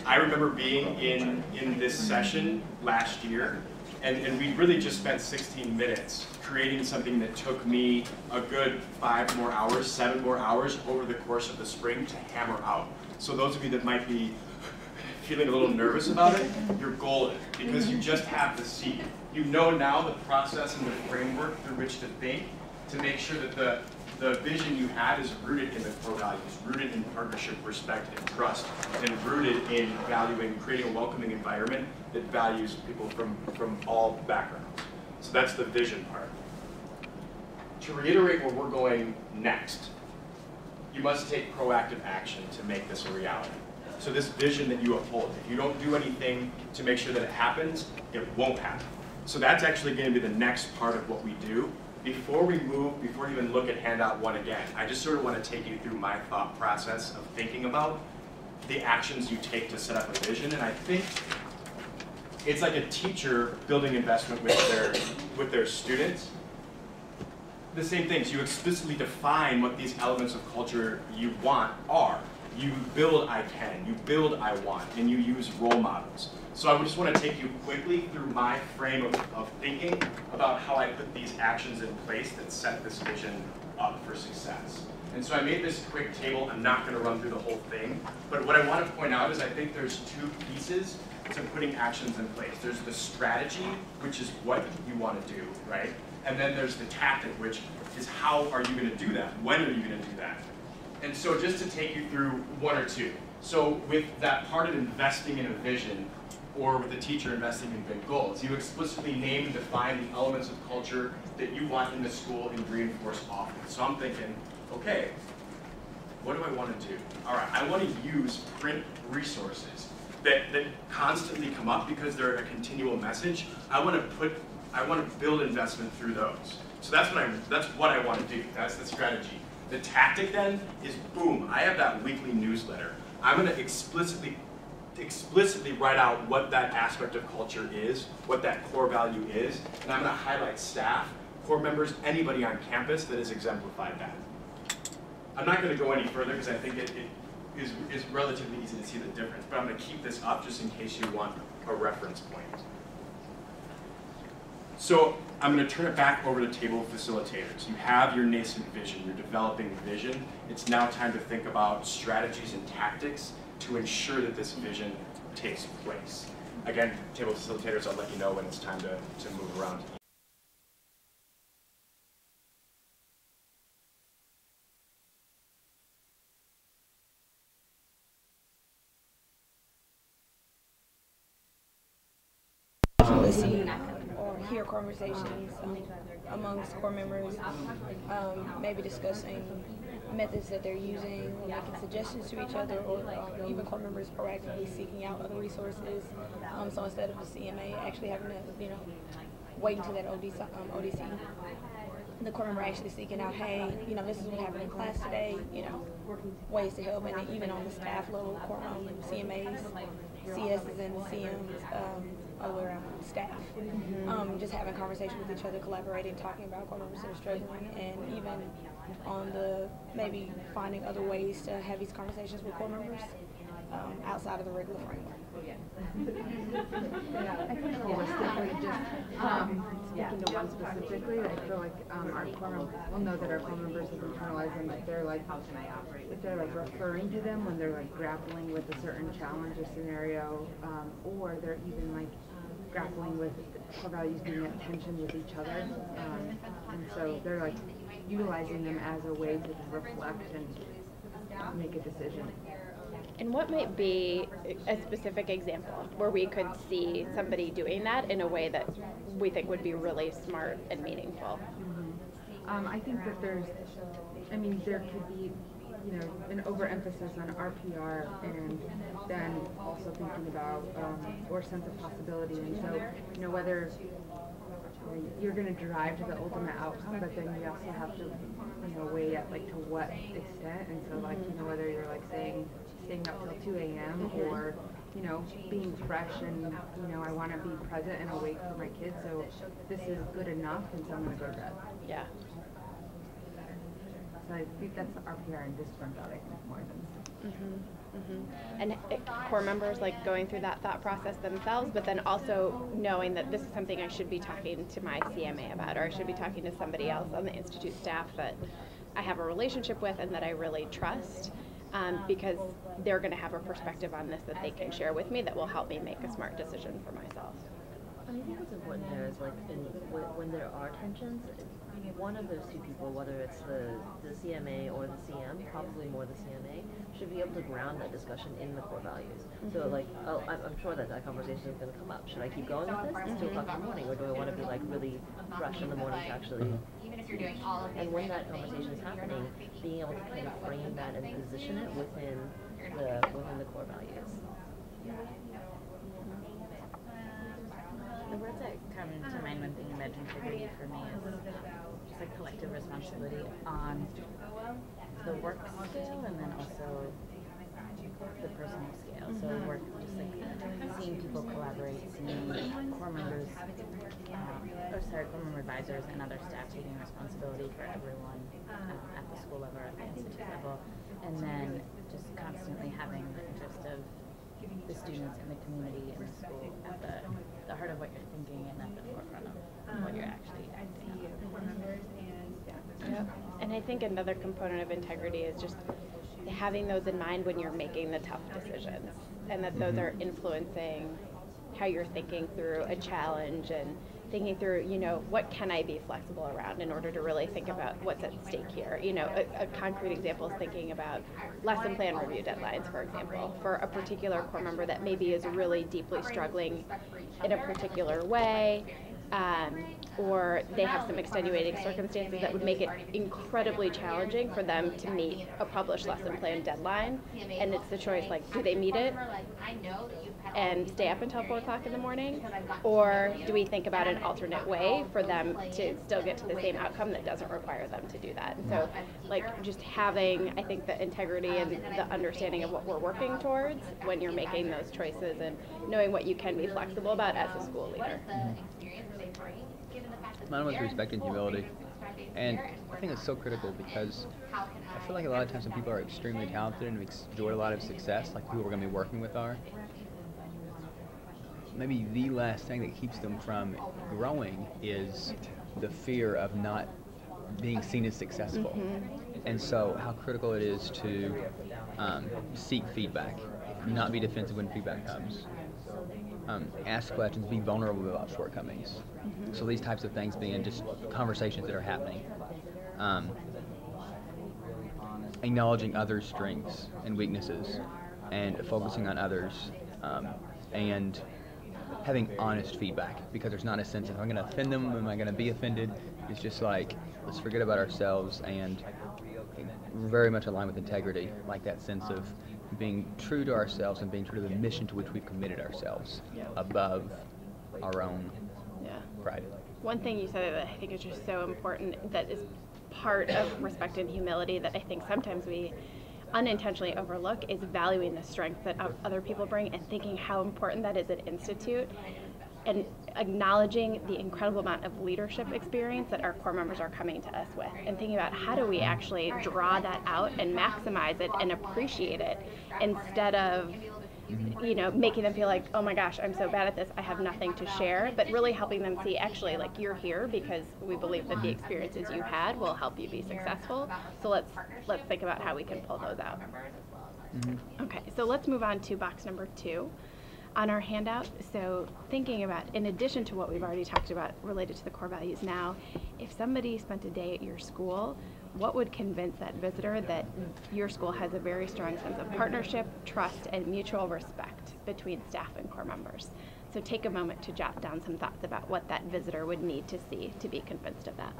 I remember being in this session last year, and we really just spent 16 minutes creating something that took me a good 5 more hours, 7 more hours over the course of the spring to hammer out. So those of you that might be feeling a little nervous about it, you're golden, because you just have the seed. You know now the process and the framework through which to think to make sure that the vision you have is rooted in the core values, rooted in partnership, respect, and trust, and rooted in valuing, creating a welcoming environment that values people from all backgrounds. So that's the vision part. To reiterate where we're going next, you must take proactive action to make this a reality. So this vision that you uphold, if you don't do anything to make sure that it happens, it won't happen. So that's actually going to be the next part of what we do. Before we even look at handout 1 again, I just sort of want to take you through my thought process of thinking about the actions you take to set up a vision. And I think it's like a teacher building investment with their students. The same things, you explicitly define what these elements of culture you want are. You build I can, you build I want, and you use role models. So I just want to take you quickly through my frame of thinking about how I put these actions in place that set this vision up for success. And so I made this quick table. I'm not going to run through the whole thing, but what I want to point out is I think there's 2 pieces to putting actions in place. There's the strategy, which is what you want to do, right? And then there's the tactic, which is how are you going to do that? When are you going to do that? And so just to take you through 1 or 2. So with that part of investing in a vision, or with the teacher investing in big goals, you explicitly name and define the elements of culture that you want in the school and reinforce often. So I'm thinking, okay, what do I want to do? All right, I want to use print resources that constantly come up because they're a continual message. I want to build investment through those. So that's what I want to do. That's the strategy. The tactic then is, boom, I have that weekly newsletter. I'm going to explicitly write out what that aspect of culture is, what that core value is, and I'm going to highlight staff, core members, anybody on campus that has exemplified that. I'm not going to go any further because I think it is relatively easy to see the difference, but I'm going to keep this up just in case you want a reference point. So I'm going to turn it back over to table of facilitators. You have your nascent vision, you're developing vision. It's now time to think about strategies and tactics to ensure that this vision takes place. Again, table of facilitators, I'll let you know when it's time to move around. Listen or hear conversations amongst core members, maybe discussing methods that they're using, or making suggestions to each other, or even core members proactively seeking out other resources. So instead of the CMA actually having to, wait until that ODC, the core member actually seeking out, hey, this is what happened in class today, ways to help, and then even on the staff level, CMAs, CSs, and CMs, all the way around staff. Just having conversations with each other, collaborating, talking about core members that are struggling, and even on the maybe finding other ways to have these conversations with core members outside of the regular framework. Yeah, I think holistically, just speaking to one specifically, I feel like our core members will know that our core members have internalized them. If they're referring to them when they're grappling with a certain challenge or scenario, or they're even grappling with core values being in tension with each other, and so they're utilizing them as a way to reflect and make a decision. And what might be a specific example where we could see somebody doing that in a way that we think would be really smart and meaningful? I think that there could be, an overemphasis on RPR, and then also thinking about or sense of possibility. And so, whether you're going to drive to the ultimate outcome, but then you also have to, weigh at to what extent. And so, whether you're staying up till 2 a.m. or, being fresh and, I want to be present and awake for my kids, so this is good enough, and so I'm going to go to bed. Yeah. So I think that's RPR and discipline building more than. And core members like going through that thought process themselves, but then also knowing that this is something I should be talking to my CMA about, or I should be talking to somebody else on the Institute staff that I have a relationship with and that I really trust, because they're going to have a perspective on this that they can share with me that will help me make a smart decision for myself. I think what's important there is, like, when there are tensions, one of those two people, whether it's the CMA or the CM, probably more the CMA, should be able to ground that discussion in the core values. So, like, I'm sure that conversation is going to come up. Should I keep going with this? It's 2 o'clock in the morning, or do I want to be, like, really fresh in the morning to actually... And when that conversation is happening, being able to kind of frame that and position it within the core values. The words that come to mind when thinking about integrity for me is just like collective responsibility on the work scale and then also the personal scale. So work, just like seeing people collaborate, seeing core members, core member advisors and other staff taking responsibility for everyone at the school level or at the institute level, and then just constantly having the interest of the students and the community and the school at the heart of what you're thinking and at the forefront of what you're actually acting on. Yeah. And I think another component of integrity is just having those in mind when you're making the tough decisions, and that those are influencing how you're thinking through a challenge and thinking through, what can I be flexible around in order to really think about what's at stake here. A concrete example is thinking about lesson plan review deadlines, for example, for a particular core member that maybe is really deeply struggling in a particular way, or they have some extenuating circumstances that would make it incredibly challenging for them to meet a published lesson plan deadline. And it's the choice, like, do they meet it and stay up until 4 o'clock in the morning, or do we think about an alternate way for them to still get to the same outcome that doesn't require them to do that? And so, like, just having, I think, the integrity and the understanding of what we're working towards when you're making those choices, and knowing what you can be flexible about as a school leader. Mine was respect and humility. And I think it's so critical because I feel like a lot of times when people are extremely talented and enjoy a lot of success, like people we're going to be working with are, maybe the last thing that keeps them from growing is the fear of not being seen as successful. And so how critical it is to seek feedback, not be defensive when feedback comes. Ask questions, be vulnerable about shortcomings. So these types of things being just conversations that are happening. Acknowledging others' strengths and weaknesses and focusing on others, and having honest feedback, because there's not a sense of, am I going to offend them, am I going to be offended? It's just like, let's forget about ourselves, and very much aligned with integrity, like that sense of being true to ourselves and being true to the mission to which we've committed ourselves above our own pride. One thing you said that I think is just so important, that is part of respect and humility, that I think sometimes we unintentionally overlook, is valuing the strength that other people bring and thinking how important that is at Institute, and acknowledging the incredible amount of leadership experience that our core members are coming to us with, and thinking about how do we actually draw that out and maximize it and appreciate it, instead of making them feel like, oh my gosh, I'm so bad at this, I have nothing to share, but really helping them see, actually, like, you're here because we believe that the experiences you had will help you be successful. So let's think about how we can pull those out. Okay, so let's move on to box number 2 on our handout. So thinking about, in addition to what we've already talked about related to the core values now, if somebody spent a day at your school, what would convince that visitor that your school has a very strong sense of partnership, trust, and mutual respect between staff and core members? So take a moment to jot down some thoughts about what that visitor would need to see to be convinced of that.